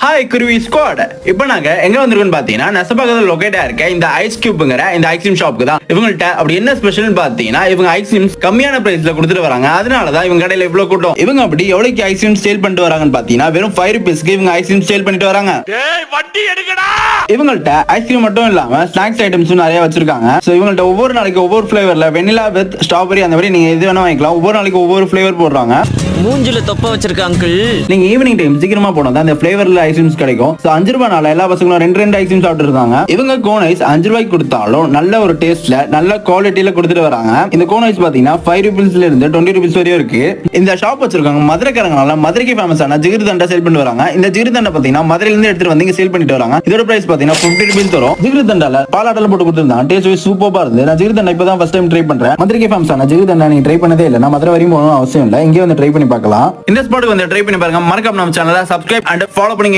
Hi குருவி squad. இப்போ நாங்க எங்க வந்திருக்கோம்னு பாத்தீங்கன்னா நெசபாக்கத்துல லொகேட்டா இருக்க இந்த ஐஸ் கியூப்ங்கிற இந்த ஐஸ்கிரீம் ஷாப்புக்கு தான். இவங்கள்ட்ட அப்படி என்ன ஸ்பெஷல்னு பாத்தீங்கன்னா இவங்க ஐஸ்கிரீம்ஸ் கம்மியான பிரைஸ்ல கொடுத்துட்டு வராங்க. அதனாலதான் இவங்க கடையில இவ்வளவு கூட்டம். இவங்க அப்படி எவ்வளவுக்கு ஐஸ்கிரீம் சேல் பண்ணிட்டு வராங்கன்னு பாத்தீங்கன்னா வெறும் 5 ரூபீஸ்க்கு இவங்க ஐஸ்கிரீம் சேல் பண்ணிட்டு வராங்க. இவங்கள்ட்ட ஐஸ்கிரீம் மட்டும் இல்லாம ஸ்நாக்ஸ் ஐட்டம்ஸும் நிறைய வச்சிருக்காங்க. சோ இவங்கள்ட்ட ஒவ்வொரு நாளைக்கு ஒவ்வொரு ஃபிளேவர்ல வெனிலா வித் ஸ்ட்ராபெரி அந்த மாதிரி நீங்க எது வேணா வாங்கிக்கலாம். ஒவ்வொரு நாளைக்கு ஒவ்வொரு ஃபிளேவர் போடுறாங்க. மூஞ்சில தொப்ப வச்சிருக்க அங்கிள். நீங்க ஈவினிங் டைம் சீக்கிரமா போனா தான் அந்த ஃபிளேவர்ல ஐஸ்கிரீம்ஸ் கிடைக்கும். 5 ரூபாய்னால எல்லா பசங்களும் ரெண்டு ஐஸ்கிரீம் சாப்பிட்டு இருக்காங்க. இவங்க கோன் ஐஸ் 5 ரூபாய்க்கு கொடுத்தாலும் நல்ல ஒரு டேஸ்ட்ல நல்ல குவாலிட்டியில கொடுத்துட்டு வராங்க. இந்த கோன் ஐஸ் பாத்தீங்கன்னா 5 ரூபீஸ்ல இருந்து 20 ரூபீஸ் வரையும் இருக்கு. இந்த ஷாப் வச்சிருக்காங்க மதுரைக்காரங்கனால மதுரைக்கு ஃபேமஸான ஜிகிர்தண்டா சேல் பண்ணிட்டு வராங்க. இந்த ஜிகிர்தண்டா பாத்தீங்கன்னா மதுரையில இருந்து எடுத்துட்டு வந்து சேல் பண்ணிட்டு வராங்க. இதோட பிரைஸ் பாத்தீங்கன்னா 50 ரூபீஸ் வரும். ஜிகிர்தண்டால பாலாட்டல போட்டு கொடுத்திருந்தாங்க. டேஸ்ட் சூப்பரா இருந்தது. நான் ஜிகிர்தண்டா இப்பதான் ஃபர்ஸ்ட் டைம் ட்ரை பண்றேன். மதுரைக்கு ஃபேமஸான ஜிகிர்தண்டா நீங்க ட்ரை பண்ணதே இல்ல. நான் மதுரை வரையும் போகணும் அவசியம் இல்ல. இங்கே வந்து ட்ரை பண்ணி பார்க்கலாம். இந்த ஸ்பாட்டுக்கு வந்து ட்ரை பண்ணி பாருங்க. மறக்காம நம்ம சேனலை சப்ஸ்கிரைப் அண்ட் ஃபாலோ பண்ணுங்க.